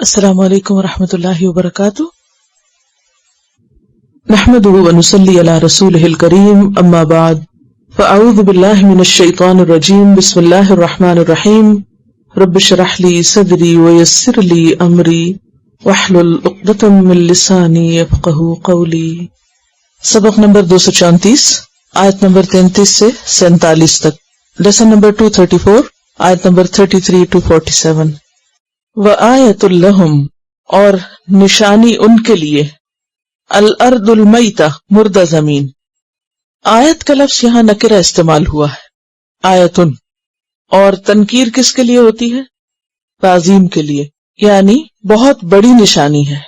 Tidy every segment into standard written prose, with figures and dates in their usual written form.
السلام علیکم ورحمۃ اللہ وبرکاتہ. نحمده ونصلی علی رسولہ الکریم اما بعد فاعوذ باللہ من الشیطان الرجیم بسم اللہ الرحمن الرحیم رب اشرح لی صدری ویسر لی امری واحلل عقدۃ من لسانی یفقہوا قولی. سبق نمبر 234 آیت نمبر 33 سے 47 تک. لیسن نمبر 234 آیت نمبر 33 to 47. وآیۃ لہم اور نشانی ان کے لیے الارض المیتہ مردہ زمین. آیت کا لفظ یہاں نکرہ استعمال ہوا ہے. آیتن اور تنکیر کس کے لیے ہوتی ہے؟ تعظیم کے لیے، یعنی بہت بڑی نشانی ہے.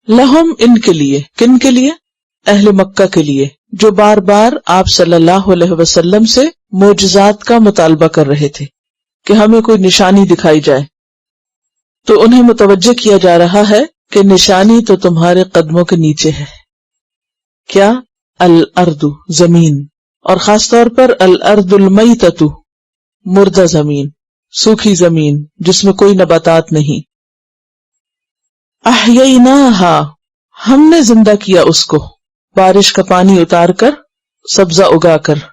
لہم ان کے لیے، کن کے لیے؟ اہل مکہ کے لیے، جو بار بار آپ صلی اللہ علیہ وسلم سے معجزات کا مطالبہ کر رہے تھے کہ ہمیں کوئی نشانی دکھائی جائے. تو انہیں متوجہ کیا جا رہا ہے کہ نشانی تو تمہارے قدموں کے نیچے ہے. کیا؟ الارض زمین، اور خاص طور پر الارض المیتۃ مردہ زمین، سوکھی زمین جس میں کوئی نباتات نہیں. احییناہا ہم نے زندہ کیا اس کو، بارش کا پانی اتار کر، سبزہ اگا کر.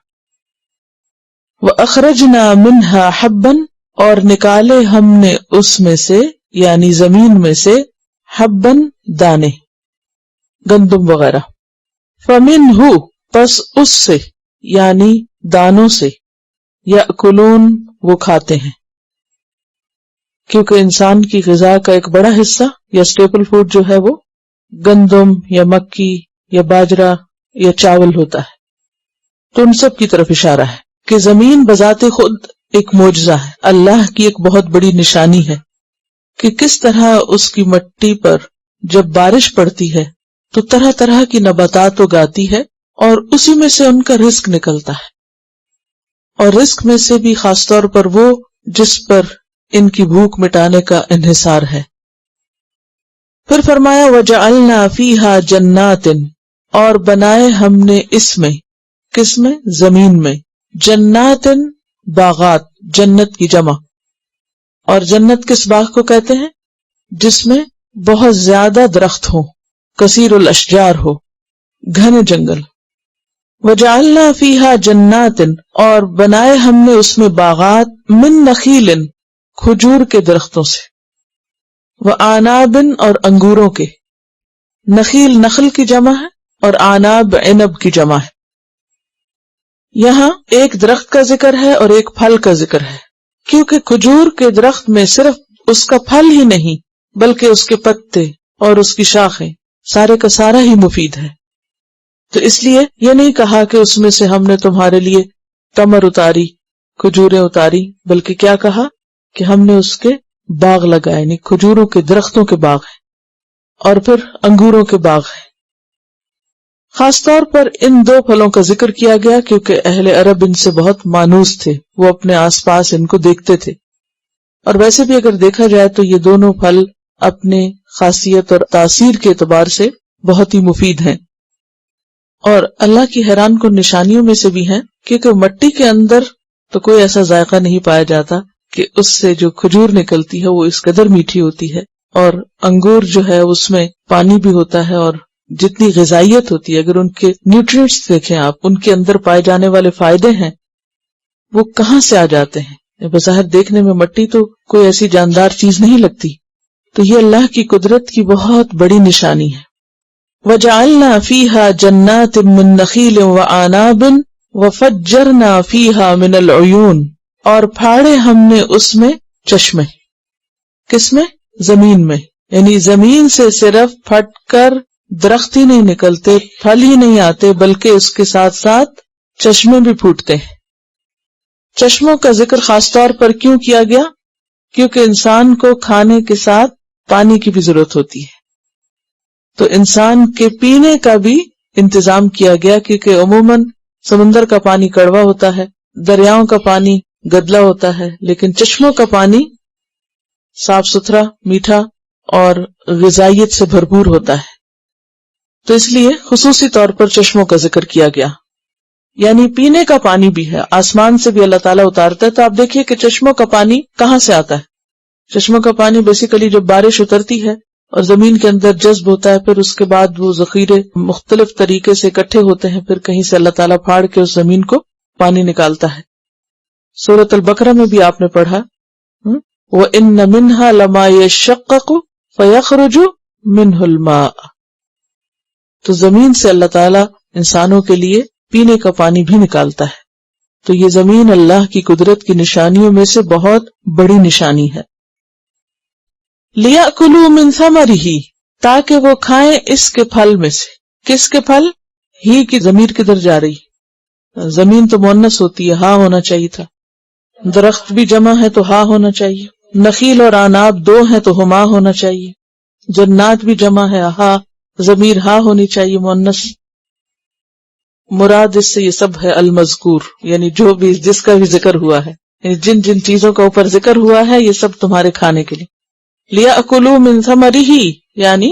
واخرجنا منہا حبا اور نکالے ہم نے اس میں سے، یعنی زمین میں سے، حبن دانے، گندم وغیرہ. فمنہ پس اس سے، یعنی دانوں سے، یأکلون وہ کھاتے ہیں. کیونکہ انسان کی غذا کا ایک بڑا حصہ یا اسٹیپل فوڈ جو ہے وہ گندم یا مکی یا باجرہ یا چاول ہوتا ہے. تو ان سب کی طرف اشارہ ہے کہ زمین بذات خود ایک معجزہ ہے، اللہ کی ایک بہت بڑی نشانی ہے کہ کس طرح اس کی مٹی پر جب بارش پڑتی ہے تو طرح طرح کی نباتات اگاتی ہے، اور اسی میں سے ان کا رزق نکلتا ہے. اور رزق میں سے بھی خاص طور پر وہ جس پر ان کی بھوک مٹانے کا انحصار ہے. پھر فرمایا وَجَعَلْنَا فِيهَا جَنَّاتٍ اور بنائے ہم نے اس میں، کس میں؟ زمین میں. جناتن باغات، جنت کی جمع. اور جنت کس باغ کو کہتے ہیں؟ جس میں بہت زیادہ درخت ہو، کثیر الاشجار ہو، گھنے جنگل. وجعلنا فیہا جنات اور بنائے ہم نے اس میں باغات، من نخیل کھجور کے درختوں سے، وآناب اور انگوروں کے. نخیل نخل کی جمع ہے اور آناب عنب کی جمع ہے. یہاں ایک درخت کا ذکر ہے اور ایک پھل کا ذکر ہے، کیونکہ کھجور کے درخت میں صرف اس کا پھل ہی نہیں بلکہ اس کے پتے اور اس کی شاخیں سارے کا سارا ہی مفید ہے. تو اس لیے یہ نہیں کہا کہ اس میں سے ہم نے تمہارے لیے تمر اتاری، کھجوریں اتاری، بلکہ کیا کہا کہ ہم نے اس کے باغ لگائے، یعنی کھجوروں کے درختوں کے باغ ہیں اور پھر انگوروں کے باغ ہیں. خاص طور پر ان دو پھلوں کا ذکر کیا گیا کیونکہ اہل عرب ان سے بہت مانوس تھے، وہ اپنے آس پاس ان کو دیکھتے تھے. اور ویسے بھی اگر دیکھا جائے تو یہ دونوں پھل اپنے خاصیت اور تاثیر کے اعتبار سے بہت ہی مفید ہیں. اور اللہ کی حیران کن نشانیوں میں سے بھی ہیں کیونکہ مٹی کے اندر تو کوئی ایسا ذائقہ نہیں پایا جاتا کہ اس سے جو کھجور نکلتی ہے وہ اس قدر میٹھی ہوتی ہے. اور انگور جو ہے اس میں پانی بھی ہوتا ہے، اور جتنی غذائیت ہوتی ہے، اگر ان کے نیوٹرینٹس دیکھیں آپ، ان کے اندر پائے جانے والے فائدے ہیں وہ کہاں سے آ جاتے ہیں. بظاہر دیکھنے میں مٹی تو کوئی ایسی جاندار چیز نہیں لگتی. تو یہ اللہ کی قدرت کی بہت بڑی نشانی ہے. وَجَعَلْنَا فِيهَا جَنَّاتٍ مِّن نَخِيلٍ وَأَعْنَابٍ وَفَجَّرْنَا فِيهَا مِنَ الْعُيُونِ اور پھاڑے ہم نے اس میں چشمے. کس میں؟ زمین میں. یعنی زمین سے صرف پھٹ کر درخت ہی نہیں نکلتے، پھل ہی نہیں آتے، بلکہ اس کے ساتھ ساتھ چشمے بھی پھوٹتے ہیں. چشموں کا ذکر خاص طور پر کیوں کیا گیا؟ کیونکہ انسان کو کھانے کے ساتھ پانی کی بھی ضرورت ہوتی ہے، تو انسان کے پینے کا بھی انتظام کیا گیا کیونکہ عموماً سمندر کا پانی کڑوا ہوتا ہے، دریاؤں کا پانی گدلا ہوتا ہے، لیکن چشموں کا پانی صاف ستھرا، میٹھا اور غذائیت سے بھرپور ہوتا ہے. تو اس لیے خصوصی طور پر چشموں کا ذکر کیا گیا. یعنی پینے کا پانی بھی ہے، آسمان سے بھی اللہ تعالیٰ اتارتا ہے. تو آپ دیکھیے کہ چشموں کا پانی کہاں سے آتا ہے؟ چشموں کا پانی بیسیکلی جب بارش اترتی ہے اور زمین کے اندر جذب ہوتا ہے، پھر اس کے بعد وہ ذخیرے مختلف طریقے سے اکٹھے ہوتے ہیں، پھر کہیں سے اللہ تعالیٰ پھاڑ کے اس زمین کو پانی نکالتا ہے. سورۃ البقرہ میں بھی آپ نے پڑھا وَإِنَّ مِنْهَا لَمَا يَشَّقَّقُ فَيَخْرُجُ مِنْهُ الْمَاءُ. تو زمین سے اللہ تعالیٰ انسانوں کے لیے پینے کا پانی بھی نکالتا ہے. تو یہ زمین اللہ کی قدرت کی نشانیوں میں سے بہت بڑی نشانی ہے. لِيَأْكُلُوا مِنْ ثَمَرِهِ، تاکہ وہ کھائیں اس کے پھل میں سے. کس کے پھل؟ ہی کی ضمیر کدھر جا رہی؟ زمین تو مؤنث ہوتی ہے، ہاں ہونا چاہیے تھا. درخت بھی جمع ہے تو ہاں ہونا چاہیے. نخیل اور عناب دو ہیں تو ہما ہونا چاہیے. جنات بھی جمع ہے، ہاں ضمیر ہاں ہونی چاہیے مؤنث. مراد اس سے یہ سب ہے المذکور، یعنی جو بھی جس کا بھی ذکر ہوا ہے، یعنی جن جن چیزوں کا اوپر ذکر ہوا ہے یہ سب تمہارے کھانے کے لیے. لِيَأْكُلُوا مِنْ ثَمَرِهِ، یعنی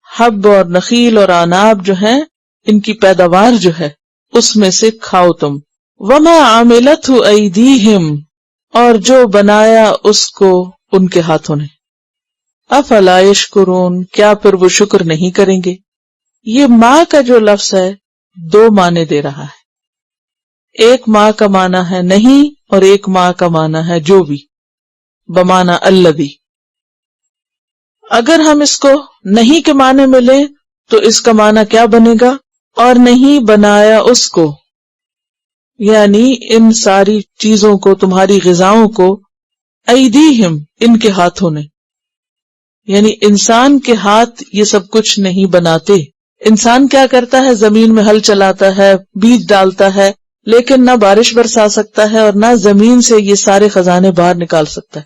حب اور نخیل اور عناب جو ہیں ان کی پیداوار جو ہے اس میں سے کھاؤ تم. وَمَا عَمِلَتْهُ أَيْدِيهِمْ، اور جو بنایا اس کو ان کے ہاتھوں نے. افلا یشکرون، کیا پھر وہ شکر نہیں کریں گے؟ یہ ماں کا جو لفظ ہے دو معنی دے رہا ہے. ایک ماں کا معنی ہے نہیں اور ایک ماں کا معنی ہے جو بھی، بمعنی الذی. اگر ہم اس کو نہیں کے معنی میں لیں تو اس کا معنی کیا بنے گا؟ اور نہیں بنایا اس کو، یعنی ان ساری چیزوں کو، تمہاری غذاؤں کو، ایدیہم ان کے ہاتھوں نے، یعنی انسان کے ہاتھ یہ سب کچھ نہیں بناتے. انسان کیا کرتا ہے؟ زمین میں ہل چلاتا ہے، بیج ڈالتا ہے، لیکن نہ بارش برسا سکتا ہے اور نہ زمین سے یہ سارے خزانے باہر نکال سکتا ہے.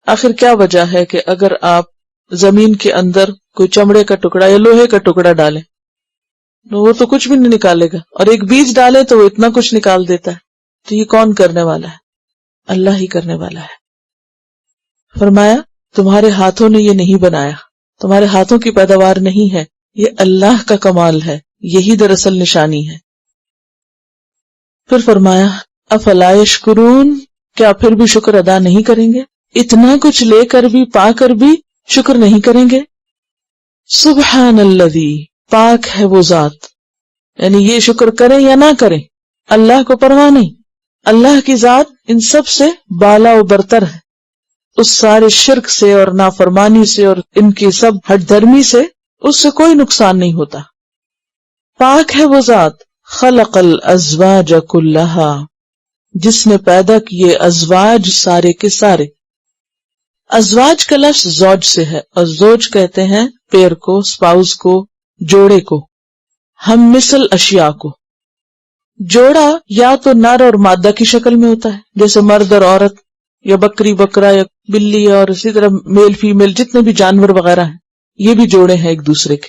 آخر کیا وجہ ہے کہ اگر آپ زمین کے اندر کوئی چمڑے کا ٹکڑا یا لوہے کا ٹکڑا ڈالیں وہ تو کچھ بھی نہیں نکالے گا، اور ایک بیج ڈالے تو وہ اتنا کچھ نکال دیتا ہے. تو یہ کون کرنے والا ہے؟ اللہ ہی کرنے والا ہے. فرمایا تمہارے ہاتھوں نے یہ نہیں بنایا، تمہارے ہاتھوں کی پیداوار نہیں ہے، یہ اللہ کا کمال ہے، یہی دراصل نشانی ہے. پھر فرمایا افلا یشکرون، کیا پھر بھی شکر ادا نہیں کریں گے؟ اتنا کچھ لے کر بھی، پا کر بھی شکر نہیں کریں گے؟ سبحان الذی، پاک ہے وہ ذات، یعنی یہ شکر کریں یا نہ کریں اللہ کو پرواہ نہیں. اللہ کی ذات ان سب سے بالا و برتر ہے، اس سارے شرک سے اور نافرمانی سے اور ان کی سب ہٹ دھرمی سے اس سے کوئی نقصان نہیں ہوتا. پاک ہے وہ ذات خلق الازواج کلہا، جس نے پیدا کیے ازواج سارے کے سارے. ازواج کا لفظ زوج سے ہے، اور زوج کہتے ہیں پیر کو، سپاؤس کو، جوڑے کو، ہم مثل اشیاء کو. جوڑا یا تو نر اور مادہ کی شکل میں ہوتا ہے، جیسے مرد اور عورت، یا بکری بکرا، یا بلی، اور اسی طرح میل فیمیل جتنے بھی جانور وغیرہ ہیں یہ بھی جوڑے ہیں ایک دوسرے کے.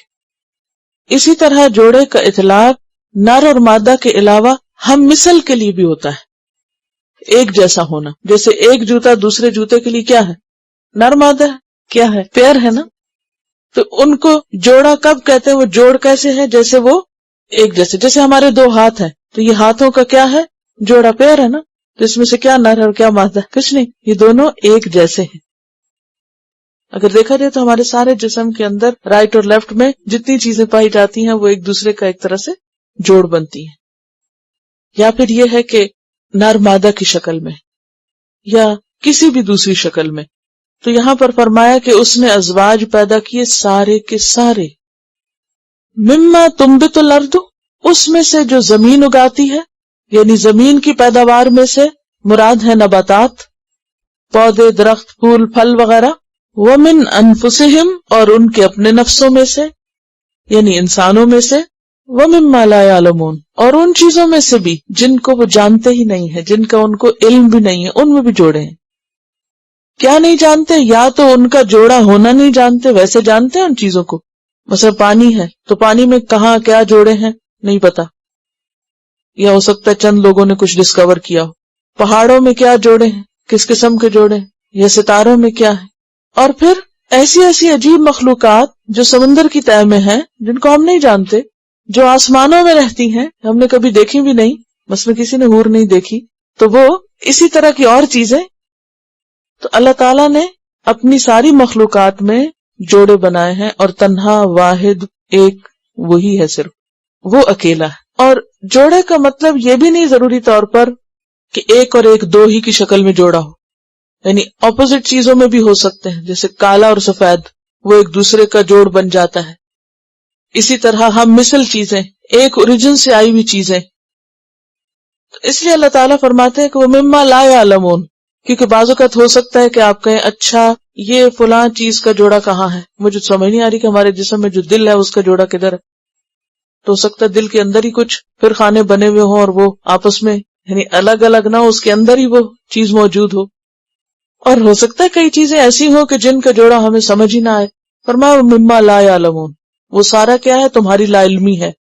اسی طرح جوڑے کا اطلاق نر اور مادہ کے علاوہ ہم مثل کے لیے بھی ہوتا ہے، ایک جیسا ہونا. جیسے ایک جوتا دوسرے جوتے کے لیے کیا ہے؟ نر مادہ ہے، کیا ہے؟ پیر ہے نا. تو ان کو جوڑا کب کہتے ہیں؟ وہ جوڑ کیسے ہے؟ جیسے وہ ایک جیسے، جیسے ہمارے دو ہاتھ ہیں تو یہ ہاتھوں کا کیا ہے؟ جوڑا، پیر ہے نا. تو اس میں سے کیا نر ہے اور کیا مادہ ہے؟ کچھ نہیں، یہ دونوں ایک جیسے ہیں. اگر دیکھا جائے تو ہمارے سارے جسم کے اندر رائٹ اور لیفٹ میں جتنی چیزیں پائی جاتی ہیں وہ ایک دوسرے کا ایک طرح سے جوڑ بنتی ہیں. یا پھر یہ ہے کہ نر مادہ کی شکل میں یا کسی بھی دوسری شکل میں. تو یہاں پر فرمایا کہ اس نے ازواج پیدا کیے سارے کے سارے. مما تنبت الارض، اس میں سے جو زمین اگاتی ہے، یعنی زمین کی پیداوار میں سے مراد ہے نباتات، پودے، درخت، پھول، پھل وغیرہ. ومن انفسہم، اور ان کے اپنے نفسوں میں سے یعنی انسانوں میں سے. ومما لا یعلمون، اور ان چیزوں میں سے بھی جن کو وہ جانتے ہی نہیں ہے، جن کا ان کو علم بھی نہیں ہے، ان میں بھی جوڑے ہیں. کیا نہیں جانتے؟ یا تو ان کا جوڑا ہونا نہیں جانتے، ویسے جانتے ہیں ان چیزوں کو. مثلا پانی ہے تو پانی میں کہاں کیا جوڑے ہیں نہیں پتا، یا ہو سکتا ہے چند لوگوں نے کچھ ڈسکور کیا ہو. پہاڑوں میں کیا جوڑے ہیں، کس قسم کے جوڑے ہیں، یا ستاروں میں کیا ہے. اور پھر ایسی ایسی عجیب مخلوقات جو سمندر کی تہہ میں ہیں جن کو ہم نہیں جانتے، جو آسمانوں میں رہتی ہیں ہم نے کبھی دیکھی بھی نہیں، بس میں کسی نے حور نہیں دیکھی، تو وہ اسی طرح کی اور چیزیں. تو اللہ تعالیٰ نے اپنی ساری مخلوقات میں جوڑے بنائے ہیں، اور تنہا واحد ایک وہی ہے، صرف وہ اکیلا ہے۔ اور جوڑے کا مطلب یہ بھی نہیں ضروری طور پر کہ ایک اور ایک دو ہی کی شکل میں جوڑا ہو، یعنی اپوزٹ چیزوں میں بھی ہو سکتے ہیں، جیسے کالا اور سفید وہ ایک دوسرے کا جوڑ بن جاتا ہے۔ اسی طرح ہم مثل چیزیں، ایک اوریجن سے آئی ہوئی چیزیں، اس لیے اللہ تعالیٰ فرماتے ہیں کہ وہ مما لا یعلمون، کیونکہ بعض اوقات ہو سکتا ہے کہ آپ کہیں اچھا یہ فلاں چیز کا جوڑا کہاں ہے، مجھے سمجھ نہیں آ رہی کہ ہمارے جسم میں جو دل ہے اس کا جوڑا کدھر ہے، تو ہو سکتا ہے دل کے اندر ہی کچھ پھر خانے بنے ہوئے ہوں اور وہ آپس میں یعنی الگ الگ نہ ہو، اس کے اندر ہی وہ چیز موجود ہو، اور ہو سکتا ہے کئی چیزیں ایسی ہوں کہ جن کا جوڑا ہمیں سمجھ ہی نہ آئے۔ فرمایا مما لا یعلمون، وہ سارا کیا ہے؟ تمہاری لا علمی ہے،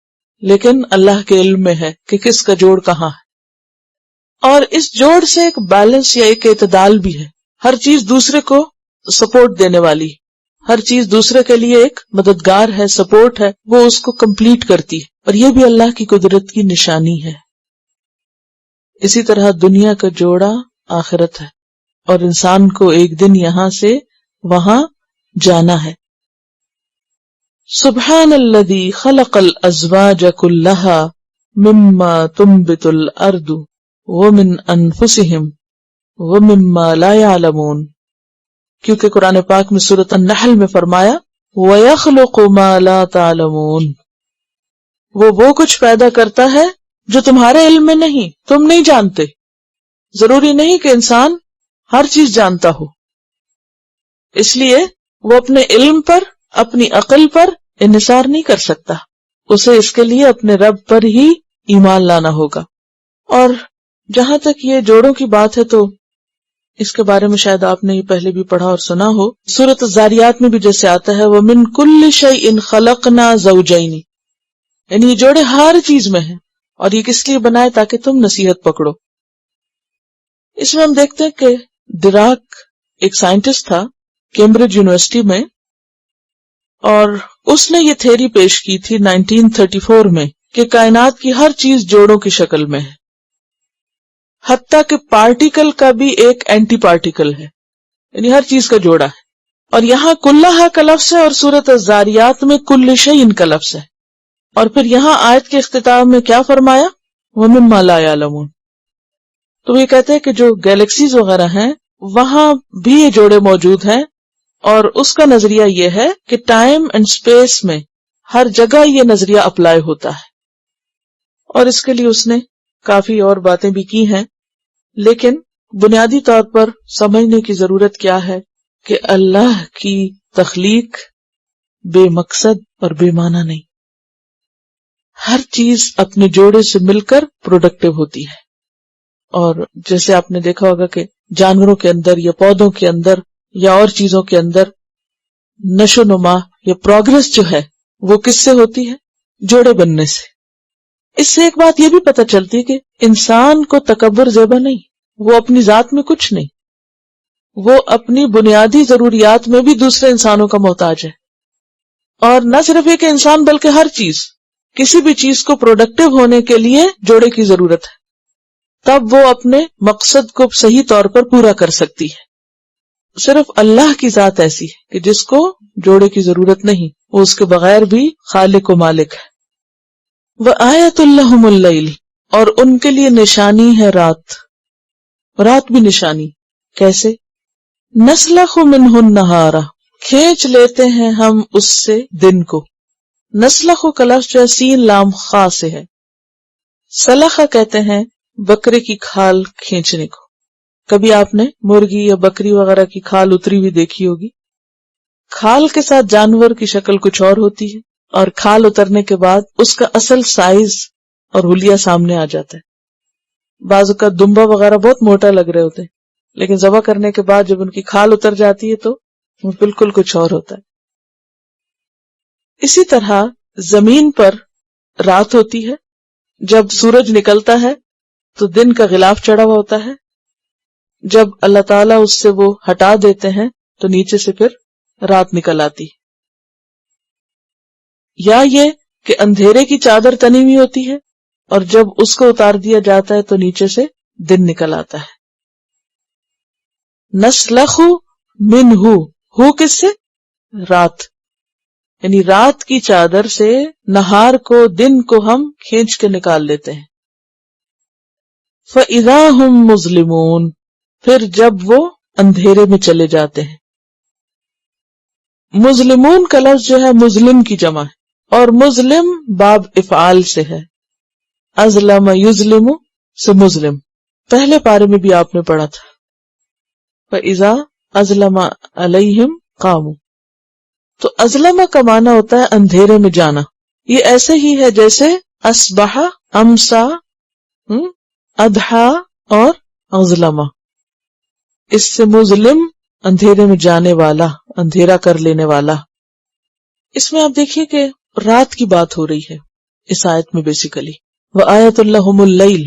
لیکن اللہ کے علم میں ہے کہ کس کا جوڑ کہاں ہے۔ اور اس جوڑ سے ایک بیلنس یا ایک اعتدال بھی ہے، ہر چیز دوسرے کو سپورٹ دینے والی، ہر چیز دوسرے کے لیے ایک مددگار ہے، سپورٹ ہے، وہ اس کو کمپلیٹ کرتی ہے، اور یہ بھی اللہ کی قدرت کی نشانی ہے۔ اسی طرح دنیا کا جوڑا آخرت ہے، اور انسان کو ایک دن یہاں سے وہاں جانا ہے۔ سبحان الذی خلق الازواج کلھا مما تنبت الارض ومن انفسہم ومما لا یعلمون، کیونکہ قرآن پاک میں سورۃ النحل میں فرمایا وَيَخْلُقُ مَا لَا تَعْلَمُونَ، وہ کچھ پیدا کرتا ہے جو تمہارے علم میں نہیں، تم نہیں جانتے۔ ضروری نہیں کہ انسان ہر چیز جانتا ہو، اس لیے وہ اپنے علم پر، اپنی عقل پر انحصار نہیں کر سکتا، اسے اس کے لیے اپنے رب پر ہی ایمان لانا ہوگا۔ اور جہاں تک یہ جوڑوں کی بات ہے تو اس کے بارے میں شاید آپ نے یہ پہلے بھی پڑھا اور سنا ہو، سورۃ الذاریات میں بھی جیسے آتا ہے وَمِن كُلِّ شَيْءٍ خَلَقْنَا زَوْجَيْنِ، یعنی یہ جوڑے ہر چیز میں ہیں، اور یہ کس لیے بنائے؟ تاکہ تم نصیحت پکڑو۔ اس میں ہم دیکھتے ہیں کہ ڈراک ایک سائنٹسٹ تھا کیمبرج یونیورسٹی میں، اور اس نے یہ تھیوری پیش کی تھی 1934 میں کہ کائنات کی ہر چیز جوڑوں کی شکل میں ہے، حتیٰ کہ پارٹیکل کا بھی ایک اینٹی پارٹیکل ہے، یعنی ہر چیز کا جوڑا ہے۔ اور یہاں کلھا کا لفظ ہے، اور سورۃ الذاریات میں کل شیء کا لفظ ہے، اور پھر یہاں آیت کے اختتام میں کیا فرمایا؟ وَمِمَّا لَا يَعْلَمُونَ۔ تو یہ کہتے ہیں کہ جو گیلیکسیز وغیرہ ہیں وہاں بھی یہ جوڑے موجود ہیں، اور اس کا نظریہ یہ ہے کہ ٹائم اینڈ اسپیس میں ہر جگہ یہ نظریہ اپلائی ہوتا ہے، اور اس کے لیے اس نے کافی اور باتیں بھی کی ہیں، لیکن بنیادی طور پر سمجھنے کی ضرورت کیا ہے کہ اللہ کی تخلیق بے مقصد اور بے معنی نہیں، ہر چیز اپنے جوڑے سے مل کر پروڈکٹیو ہوتی ہے۔ اور جیسے آپ نے دیکھا ہوگا کہ جانوروں کے اندر یا پودوں کے اندر یا اور چیزوں کے اندر نشو و نما یا پروگرس جو ہے وہ کس سے ہوتی ہے؟ جوڑے بننے سے۔ اس سے ایک بات یہ بھی پتہ چلتی ہے کہ انسان کو تکبر زیبا نہیں، وہ اپنی ذات میں کچھ نہیں، وہ اپنی بنیادی ضروریات میں بھی دوسرے انسانوں کا محتاج ہے۔ اور نہ صرف یہ کہ انسان بلکہ ہر چیز، کسی بھی چیز کو پروڈکٹیو ہونے کے لیے جوڑے کی ضرورت ہے، تب وہ اپنے مقصد کو صحیح طور پر پورا کر سکتی ہے۔ صرف اللہ کی ذات ایسی ہے کہ جس کو جوڑے کی ضرورت نہیں، وہ اس کے بغیر بھی خالق و مالک ہے۔ وَآیَةٌ لَهُمُ اللَّيْلُ، اور ان کے لیے نشانی ہے رات، رات بھی نشانی۔ کیسے؟ نَسْلَخُ مِنْهُ النَّهَارَ، کھینچ لیتے ہیں ہم اس سے دن کو۔ نسلخ کا لفظ جو ہے سین لام خا سے ہے۔ سلخہ کہتے ہیں بکرے کی کھال کھینچنے کو۔ کبھی آپ نے مرغی یا بکری وغیرہ کی کھال اتری ہوئی دیکھی ہوگی۔ کھال کے ساتھ جانور کی شکل کچھ اور ہوتی ہے، اور کھال اترنے کے بعد اس کا اصل سائز اور حلیہ سامنے آ جاتا ہے۔ بعض اوقات دمبا وغیرہ بہت موٹا لگ رہے ہوتے ہیں، لیکن ذبح کرنے کے بعد جب ان کی کھال اتر جاتی ہے تو وہ بالکل کچھ اور ہوتا ہے۔ اسی طرح زمین پر رات ہوتی ہے، جب سورج نکلتا ہے تو دن کا غلاف چڑھا ہوا ہوتا ہے، جب اللہ تعالیٰ اس سے وہ ہٹا دیتے ہیں تو نیچے سے پھر رات نکل آتی۔ یا یہ کہ اندھیرے کی چادر تنی ہوئی ہوتی ہے، اور جب اس کو اتار دیا جاتا ہے تو نیچے سے دن نکل آتا ہے۔ نسلخ منہ، ہو کس سے؟ رات، یعنی رات کی چادر سے نہار کو، دن کو ہم کھینچ کے نکال لیتے ہیں. فَإِذَا هُمْ مُظْلِمُونَ، پھر جب وہ اندھیرے میں چلے جاتے ہیں. مظلمون کا لفظ جو ہے مظلم کی جمع ہے، اور مظلم باب افعال سے ہے. ازلم یظلم سے مظلم، پہلے پارے میں بھی آپ نے پڑھا تھا. فَإِذَا أَظْلَمَ عَلَيْهِمْ قَامُوا، تو ازلم کا معنی ہوتا ہے اندھیرے میں جانا. یہ ایسے ہی ہے جیسے اصبح، امسا، اضحا اور ازلم. اس سے مظلم اندھیرے میں جانے والا، اندھیرا کر لینے والا. اس میں آپ دیکھیے کہ رات کی بات ہو رہی ہے اس آیت میں بیسیکلی. وَآیَةٌ لَهُمُ اللَّيْلُ،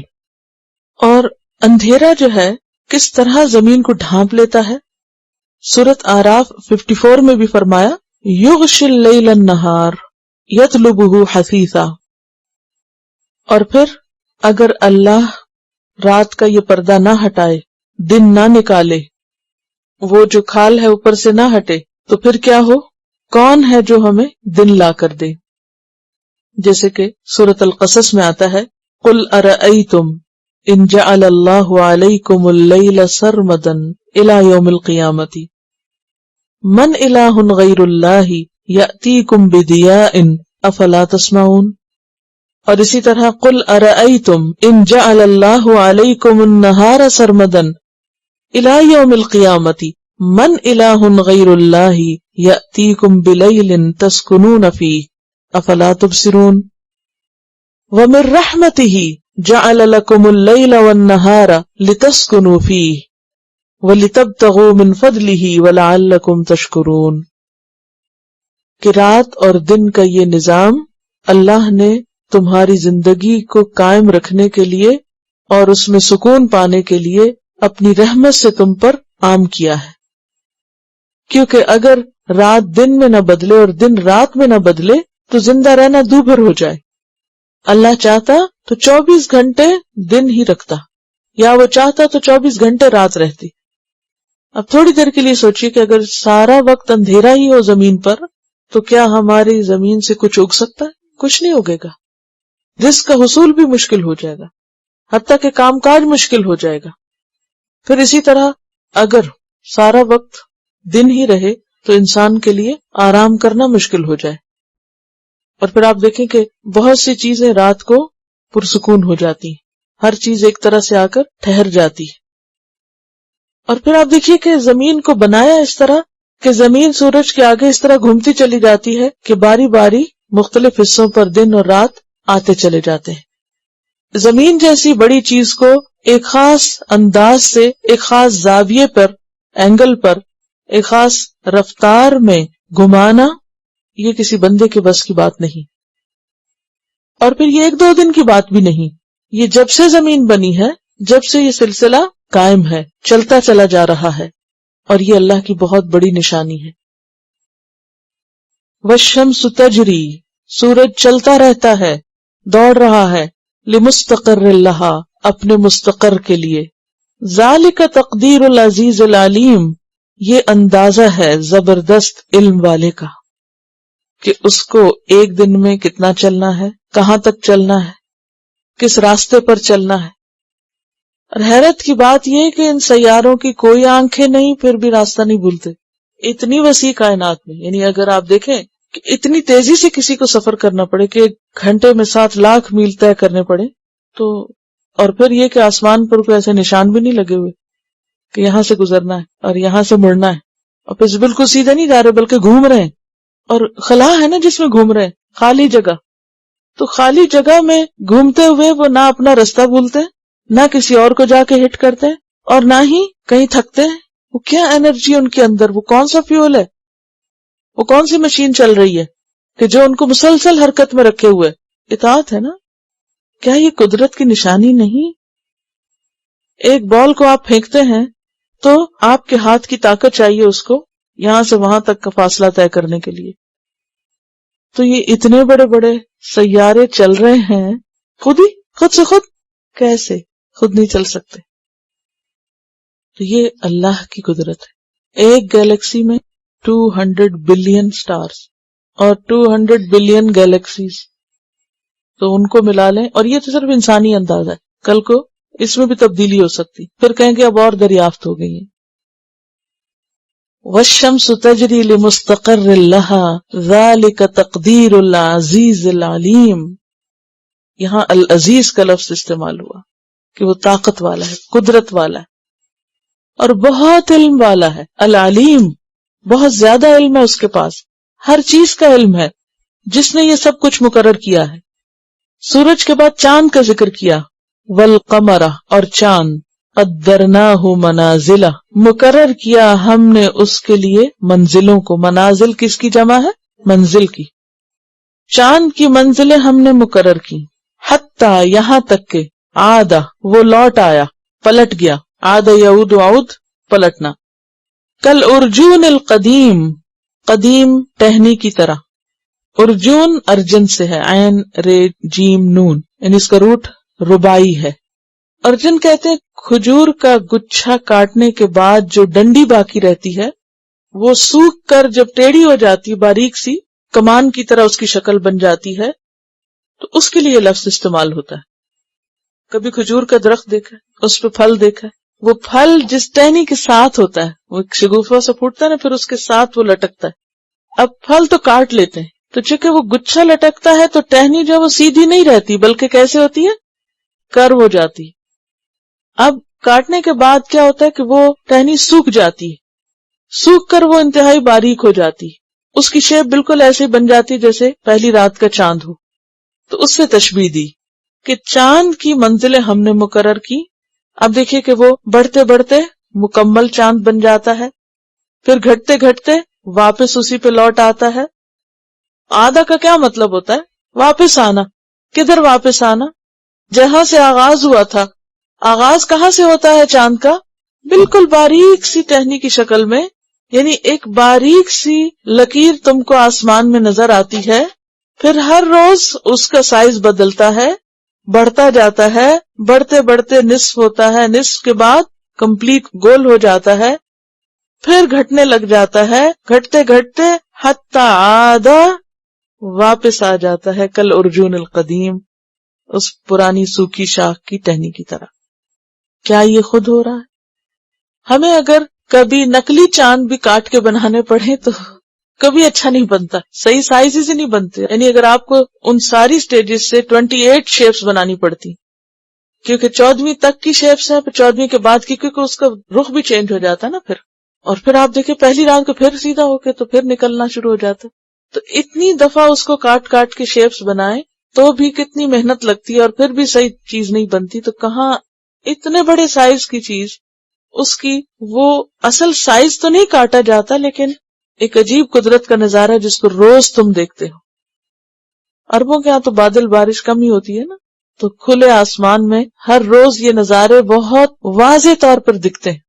اور اندھیرا جو ہے کس طرح زمین کو ڈھانپ لیتا ہے. سورۃ اعراف 54 میں بھی فرمایا یغشی اللیل النہار یطلبہ حثیثا. اور پھر اگر اللہ رات کا یہ پردہ نہ ہٹائے، دن نہ نکالے، وہ جو کھال ہے اوپر سے نہ ہٹے، تو پھر کیا ہو؟ کون ہے جو ہمیں دن لا کر دے؟ جیسے کہ سورۃ القصص میں آتا ہے قل ارأیتم ان جعل اللہ علیکم اللیل سرمدا الی یوم القیامۃ من الہ غیر اللہ یأتیکم بضیاء افلا تسمعون. اور اسی طرح قل ارأیتم ان جعل اللہ علیکم النہار سرمدا الی یوم القیامۃ من الہ غیر اللہ یأتیکم بلیل تسکنون فیہ افلا تبصرون. ومن رحمتہ جعل لکم اللیل والنہار لتسکنوا فیہ وَلِتَبْتَغُوا مِن فَضْلِهِ وَلَعَلَّكُمْ تَشْكُرُونَ. کہ رات اور دن کا یہ نظام اللہ نے تمہاری زندگی کو قائم رکھنے کے لیے اور اس میں سکون پانے کے لیے اپنی رحمت سے تم پر عام کیا ہے. کیونکہ اگر رات دن میں نہ بدلے اور دن رات میں نہ بدلے تو زندہ رہنا دوبھر ہو جائے. اللہ چاہتا تو 24 گھنٹے دن ہی رکھتا، یا وہ چاہتا تو 24 گھنٹے رات رہتی. اب تھوڑی دیر کے لیے سوچیے کہ اگر سارا وقت اندھیرا ہی ہو زمین پر تو کیا ہماری زمین سے کچھ اگ سکتا ہے؟ کچھ نہیں اگے گا. رزق کا حصول بھی مشکل ہو جائے گا، حتیٰ کہ کام کاج مشکل ہو جائے گا. پھر اسی طرح اگر سارا وقت دن ہی رہے تو انسان کے لیے آرام کرنا مشکل ہو جائے. اور پھر آپ دیکھیں کہ بہت سی چیزیں رات کو پرسکون ہو جاتی ہیں، ہر چیز ایک طرح سے آ کر ٹھہر جاتی ہے. اور پھر آپ دیکھیے کہ زمین کو بنایا اس طرح کہ زمین سورج کے آگے اس طرح گھومتی چلی جاتی ہے کہ باری باری مختلف حصوں پر دن اور رات آتے چلے جاتے ہیں. زمین جیسی بڑی چیز کو ایک خاص انداز سے، ایک خاص زاویے پر، اینگل پر، ایک خاص رفتار میں گھمانا، یہ کسی بندے کے بس کی بات نہیں. اور پھر یہ 1-2 دن کی بات بھی نہیں، یہ جب سے زمین بنی ہے، جب سے یہ سلسلہ قائم ہے، چلتا چلا جا رہا ہے، اور یہ اللہ کی بہت بڑی نشانی ہے. والشمس تجری، سورج چلتا رہتا ہے، دوڑ رہا ہے، لمستقر لہا، اپنے مستقر کے لیے. ذالک تقدیر العزیز العلیم، یہ اندازہ ہے زبردست علم والے کا کہ اس کو ایک دن میں کتنا چلنا ہے، کہاں تک چلنا ہے، کس راستے پر چلنا ہے. اور حیرت کی بات یہ کہ ان سیاروں کی کوئی آنکھیں نہیں، پھر بھی راستہ نہیں بھولتے. اتنی وسیع کائنات میں، یعنی اگر آپ دیکھیں کہ اتنی تیزی سے کسی کو سفر کرنا پڑے کہ 1 گھنٹے میں 7 لاکھ میل طے کرنے پڑے، تو اور پھر یہ کہ آسمان پر کوئی ایسے نشان بھی نہیں لگے ہوئے کہ یہاں سے گزرنا ہے اور یہاں سے مڑنا ہے، اور پھر بالکل سیدھے نہیں جا رہے بلکہ گھوم رہے ہیں. اور خلا ہے نا جس میں گھوم رہے ہیں، خالی جگہ. تو خالی جگہ میں گھومتے ہوئے وہ نہ اپنا رستہ بھولتے، نہ کسی اور کو جا کے ہٹ کرتے، اور نہ ہی کہیں تھکتے ہیں. وہ کیا انرجی ان کے اندر، وہ کون سا فیول ہے، وہ کون سی مشین چل رہی ہے کہ جو ان کو مسلسل حرکت میں رکھے ہوئے. اطاعت ہے نا. کیا یہ قدرت کی نشانی نہیں؟ ایک بال کو آپ پھینکتے ہیں تو آپ کے ہاتھ کی طاقت چاہیے اس کو یہاں سے وہاں تک کا فاصلہ طے کرنے کے لیے. تو یہ اتنے بڑے بڑے سیارے چل رہے ہیں خود سے خود، کیسے خود نہیں چل سکتے؟ تو یہ اللہ کی قدرت ہے. ایک گیلیکسی میں 200 بلین سٹارز اور 200 بلین گیلیکسیز، تو ان کو ملا لیں، اور یہ تو صرف انسانی اندازہ ہے، کل کو اس میں بھی تبدیلی ہو سکتی، پھر کہیں گے اب اور دریافت ہو گئی ہیں۔ والشمس تجری لمستقر لها ذلك تقدیر العزیز العلیم، یہاں العزیز کا لفظ استعمال ہوا کہ وہ طاقت والا ہے، قدرت والا ہے اور بہت علم والا ہے، العلیم بہت زیادہ علم ہے اس کے پاس، ہر چیز کا علم ہے، جس نے یہ سب کچھ مقرر کیا ہے۔ سورج کے بعد چاند کا ذکر کیا، والقمر اور چاند، قدرناہ منازل مقرر کیا ہم نے اس کے لیے منزلوں کو، منازل کس کی جمع ہے؟ منزل کی، چاند کی منزلیں ہم نے مقرر کی، حتی یہاں تک کہ عادہ وہ لوٹ آیا، پلٹ گیا، عاد یعود عود پلٹنا، کل ارجون القدیم قدیم ٹہنی کی طرح، ارجون ارجن سے ہے، عین رے جیم نون، یعنی اس کا روٹ ربائی ہے۔ ارجن کہتے ہیں کھجور کا گچھا کاٹنے کے بعد جو ڈنڈی باقی رہتی ہے وہ سوکھ کر جب ٹیڑھی ہو جاتی، باریک سی کمان کی طرح اس کی شکل بن جاتی ہے، تو اس کے لیے لفظ استعمال ہوتا ہے۔ کبھی کھجور کا درخت دیکھا ہے، اس پہ پھل دیکھا ہے، وہ پھل جس ٹہنی کے ساتھ ہوتا ہے، وہ ایک شگوفہ سے پھوٹتا ہے نا، پھر اس کے ساتھ وہ لٹکتا ہے۔ اب پھل تو کاٹ لیتے ہیں، تو چونکہ وہ گچھا لٹکتا ہے تو ٹہنی جو وہ سیدھی نہیں رہتی بلکہ کیسے ہوتی ہے؟ کرو ہو جاتی۔ اب کاٹنے کے بعد کیا ہوتا ہے کہ وہ ٹہنی سوکھ جاتی ہے، سوکھ کر وہ انتہائی باریک ہو جاتی، اس کی شیپ بالکل ایسے بن جاتی جیسے پہلی رات کا چاند ہو۔ تو اس سے تشبیہ دی کہ چاند کی منزلیں ہم نے مقرر کی۔ اب دیکھیے کہ وہ بڑھتے بڑھتے مکمل چاند بن جاتا ہے، پھر گھٹتے گھٹتے واپس اسی پہ لوٹ آتا ہے۔ آدھا کا کیا مطلب ہوتا ہے؟ واپس آنا۔ کدھر واپس آنا؟ جہاں سے آغاز ہوا تھا۔ آغاز کہاں سے ہوتا ہے چاند کا؟ بالکل باریک سی ٹہنی کی شکل میں، یعنی ایک باریک سی لکیر تم کو آسمان میں نظر آتی ہے، پھر ہر روز اس کا سائز بدلتا ہے، بڑھتا جاتا ہے، بڑھتے بڑھتے نصف ہوتا ہے، نصف کے بعد کمپلیٹ گول ہو جاتا ہے، پھر گھٹنے لگ جاتا ہے، گھٹتے گھٹتے حتی عاد واپس آ جاتا ہے، کل ارجون القدیم اس پرانی سوکھی شاخ کی ٹہنی کی طرح۔ کیا یہ خود ہو رہا ہے؟ ہمیں اگر کبھی نکلی چاند بھی کاٹ کے بنانے پڑے تو کبھی اچھا نہیں بنتا، صحیح سائز سے نہیں بنتے، یعنی اگر آپ کو ان ساری سٹیجز سے 28 شیپس بنانی پڑتی، کیونکہ 14ویں تک کی شیپس ہیں، پھر 14ویں کے بعد کی، کیونکہ اس کا رخ بھی چینج ہو جاتا ہے نا پھر، اور پھر آپ دیکھیں پہلی رات کو پھر سیدھا ہو کے تو پھر نکلنا شروع ہو جاتا، تو اتنی دفعہ اس کو کاٹ کاٹ کے شیپس بنائیں تو بھی کتنی محنت لگتی ہے، اور پھر بھی صحیح چیز نہیں بنتی، تو کہاں اتنے بڑے سائز کی چیز، اس کی وہ اصل سائز تو نہیں کاٹا جاتا، لیکن ایک عجیب قدرت کا نظارہ ہے جس کو روز تم دیکھتے ہو۔ عربوں کے ہاں تو بادل بارش کم ہی ہوتی ہے نا، تو کھلے آسمان میں ہر روز یہ نظارے بہت واضح طور پر دکھتے ہیں،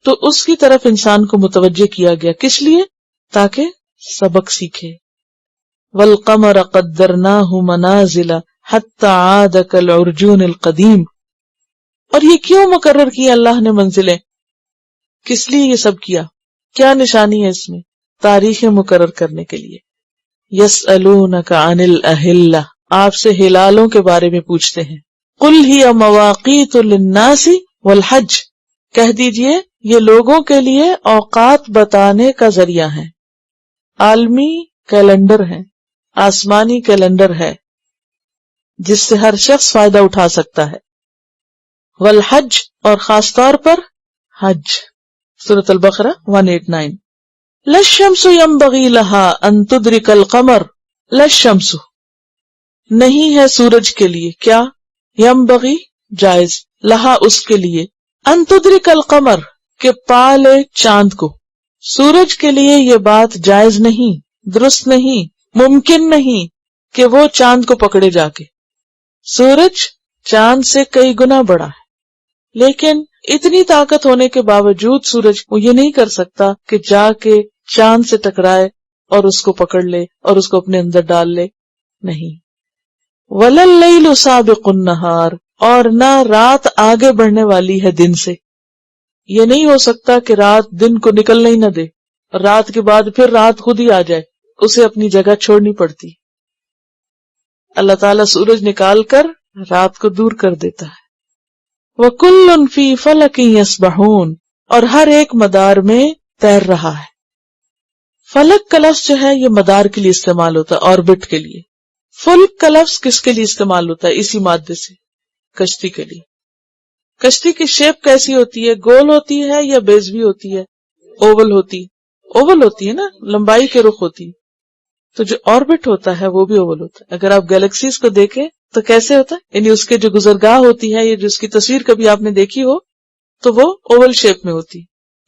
تو اس کی طرف انسان کو متوجہ کیا گیا، کس لیے؟ تاکہ سبق سیکھے۔ والقمر قدرناہ منازل حتی عاد کالعرجون القدیم۔ اور یہ کیوں مقرر کیا اللہ نے منزلیں؟ کس لیے یہ سب کیا؟ کیا نشانی ہے اس میں؟ تاریخیں مقرر کرنے کے لیے۔ یسألونک عن الاہلہ، آپ سے ہلالوں کے بارے میں پوچھتے ہیں۔ قل ہی مواقیت للناس والحج، کہہ دیجئے یہ لوگوں کے لیے اوقات بتانے کا ذریعہ ہے، عالمی کیلنڈر ہے، آسمانی کیلنڈر ہے جس سے ہر شخص فائدہ اٹھا سکتا ہے، والحج اور خاص طور پر حج، سورۃ البقرہ 189۔ للشمس ينبغي لها ان تدرك القمر، للشمس نہیں ہے سورج کے لیے، کیا؟ ينبغي جائز، لہا اس کے لیے، ان تدرك القمر کہ پالے چاند کو، سورج کے لیے یہ بات جائز نہیں، درست نہیں، ممکن نہیں کہ وہ چاند کو پکڑے جا کے۔ سورج چاند سے کئی گنا بڑا ہے، لیکن اتنی طاقت ہونے کے باوجود سورج وہ یہ نہیں کر سکتا کہ جا کے چاند سے ٹکرائے اور اس کو پکڑ لے اور اس کو اپنے اندر ڈال لے، نہیں۔ وَلَا اللَّيْلُ سَابِقُ النَّهَارِ، اور نہ رات آگے بڑھنے والی ہے دن سے، یہ نہیں ہو سکتا کہ رات دن کو نکلنے ہی نہ دے اور رات کے بعد پھر رات خود ہی آ جائے، اسے اپنی جگہ چھوڑنی پڑتی. اللہ تعالیٰ سورج نکال کر رات کو دور کر دیتا ہے. وَكُلٌّ فِي فَلَكٍ يَسْبَحُونَ، اور ہر ایک مدار میں تیر رہا ہے. فلک کا لفظ جو ہے یہ مدار کے لیے استعمال ہوتا ہے، آربٹ کے لیے. فلک کا لفظ کس کے لیے استعمال ہوتا ہے؟ اسی مادے سے، کشتی کے لیے. کشتی کی شیپ کیسی ہوتی ہے؟ گول ہوتی ہے یا بیضوی ہوتی ہے؟ اوول ہوتی ہے نا، لمبائی کے رخ ہوتی ہے. تو جو آربٹ ہوتا ہے وہ بھی اوول ہوتا ہے. اگر آپ گیلیکسیز کو دیکھیں تو کیسے ہوتا ہے، یعنی اس کے جو گزرگاہ ہوتی ہے یا جس کی تصویر کبھی آپ نے دیکھی ہو تو وہ اوول شیپ میں ہوتی.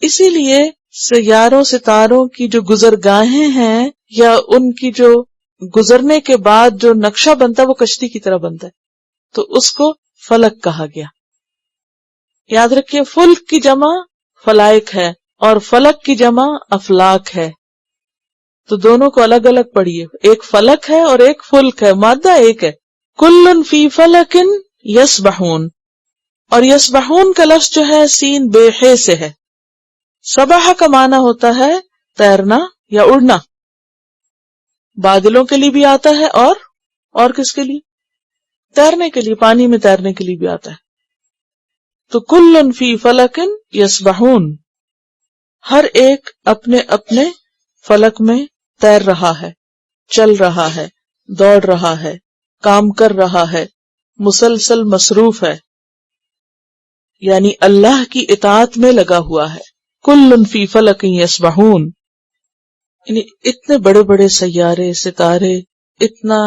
اسی لیے سیاروں ستاروں کی جو گزرگاہیں ہیں یا ان کی جو گزرنے کے بعد جو نقشہ بنتا ہے وہ کشتی کی طرح بنتا ہے، تو اس کو فلک کہا گیا. یاد رکھیے فلک کی جمع فلائق ہے اور فلک کی جمع افلاک ہے، تو دونوں کو الگ الگ پڑھیے. ایک فلک ہے اور ایک فلک ہے، مادہ ایک ہے. کلن فی فلکن یسبحون، اور یسبحون کا لفظ جو ہے سین بے ہے سے ہے. سبح کا معنی ہوتا ہے تیرنا یا اڑنا. بادلوں کے لیے بھی آتا ہے اور کس کے لیے؟ تیرنے کے لیے، پانی میں تیرنے کے لیے بھی آتا ہے. تو کلن فی فلکن یسبحون، ہر ایک اپنے اپنے فلک میں تیر رہا ہے، چل رہا ہے، دوڑ رہا ہے، کام کر رہا ہے، مسلسل مصروف ہے، یعنی اللہ کی اطاعت میں لگا ہوا ہے. کلن فی فلک یسبحون، یعنی اتنے بڑے بڑے سیارے ستارے اتنا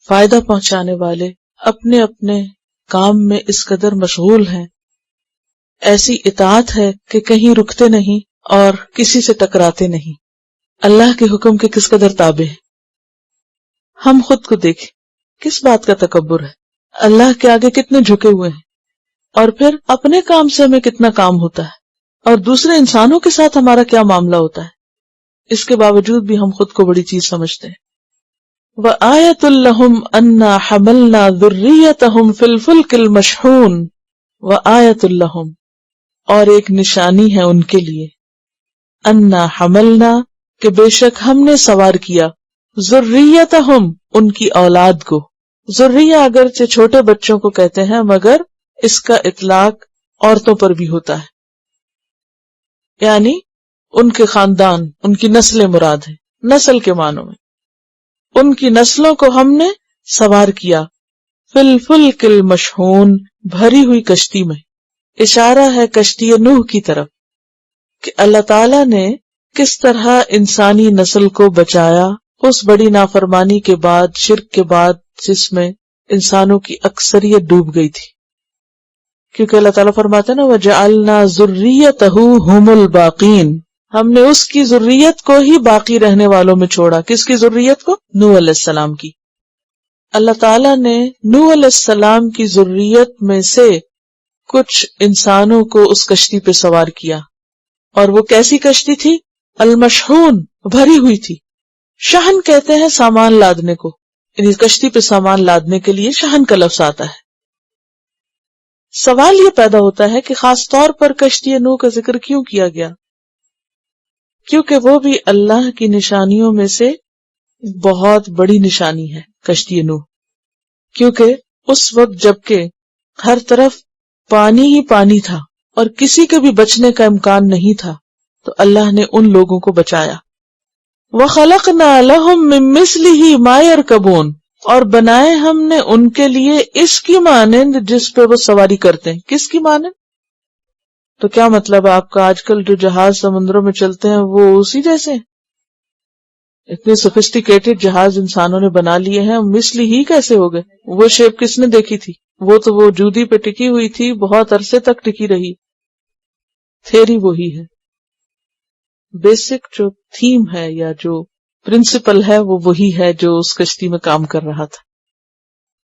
فائدہ پہنچانے والے اپنے اپنے کام میں اس قدر مشغول ہیں. ایسی اطاعت ہے کہ کہیں رکتے نہیں اور کسی سے ٹکراتے نہیں. اللہ کے حکم کے کس قدر تابع ہیں. ہم خود کو دیکھیں، کس بات کا تکبر ہے، اللہ کے آگے کتنے جھکے ہوئے ہیں، اور پھر اپنے کام سے ہمیں کتنا کام ہوتا ہے اور دوسرے انسانوں کے ساتھ ہمارا کیا معاملہ ہوتا ہے. اس کے باوجود بھی ہم خود کو بڑی چیز سمجھتے ہیں. وَآیَةٌ لَهُمْ أَنَّا حَمَلْنَا ذُرِّيَّتَهُمْ فِي الْفُلْكِ الْمَشْحُونِ. وَآیَةٌ لَهُمْ، اور ایک نشانی ہے ان کے لیے، انا حملنا، کہ بے شک ہم نے سوار کیا، ذریتہم، ان کی اولاد کو. ذریہ اگرچہ چھوٹے بچوں کو کہتے ہیں مگر اس کا اطلاق عورتوں پر بھی ہوتا ہے، یعنی ان کے خاندان، ان کی نسلیں مراد ہیں، نسل کے معنوں میں. ان کی نسلوں کو ہم نے سوار کیا، فی الفلک المشحون، بھری ہوئی کشتی میں. اشارہ ہے کشتی نوح کی طرف کہ اللہ تعالیٰ نے کس طرح انسانی نسل کو بچایا اس بڑی نافرمانی کے بعد، شرک کے بعد، جس میں انسانوں کی اکثریت ڈوب گئی تھی. کیونکہ اللہ تعالیٰ فرماتا ہے نا وَجَعَلْنَا ذُرِّيَّتَهُ هُمُ الْبَاقِينَ، ہم نے اس کی ذریت کو ہی باقی رہنے والوں میں چھوڑا. کس کی ذریت کو؟ نوح علیہ السلام کی. اللہ تعالیٰ نے نوح علیہ السلام کی ذریت میں سے کچھ انسانوں کو اس کشتی پہ سوار کیا. اور وہ کیسی کشتی تھی؟ المشحون، بھری ہوئی تھی. شحن کہتے ہیں سامان لادنے کو، یعنی کشتی پہ سامان لادنے کے لیے شحن کا لفظ آتا ہے. سوال یہ پیدا ہوتا ہے کہ خاص طور پر کشتی نوح کا ذکر کیوں کیا گیا؟ کیونکہ وہ بھی اللہ کی نشانیوں میں سے بہت بڑی نشانی ہے کشتی نوح. کیونکہ اس وقت جبکہ ہر طرف پانی ہی پانی تھا اور کسی کے بھی بچنے کا امکان نہیں تھا، تو اللہ نے ان لوگوں کو بچایا. وَخَلَقْنَا لَهُم مِّن مِّثْلِهِ مَا يَرْكَبُونَ، اور بنائے ہم نے ان کے لیے اس کی مانند جس پہ وہ سواری کرتے ہیں. کس کی مانند؟ تو کیا مطلب آپ کا آج کل جو جہاز سمندروں میں چلتے ہیں وہ اسی جیسے ہیں؟ اتنے سوفسٹیکیٹڈ جہاز انسانوں نے بنا لیے ہیں، مثلی ہی کیسے ہو گئے؟ وہ شیپ کس نے دیکھی تھی؟ وہ تو وہ جودی پہ ٹکی ہوئی تھی، بہت عرصے تک ٹکی رہی. تھیری وہی ہے، بیسک جو تھیم ہے یا جو پرنسپل ہے وہ وہی ہے جو اس کشتی میں کام کر رہا تھا.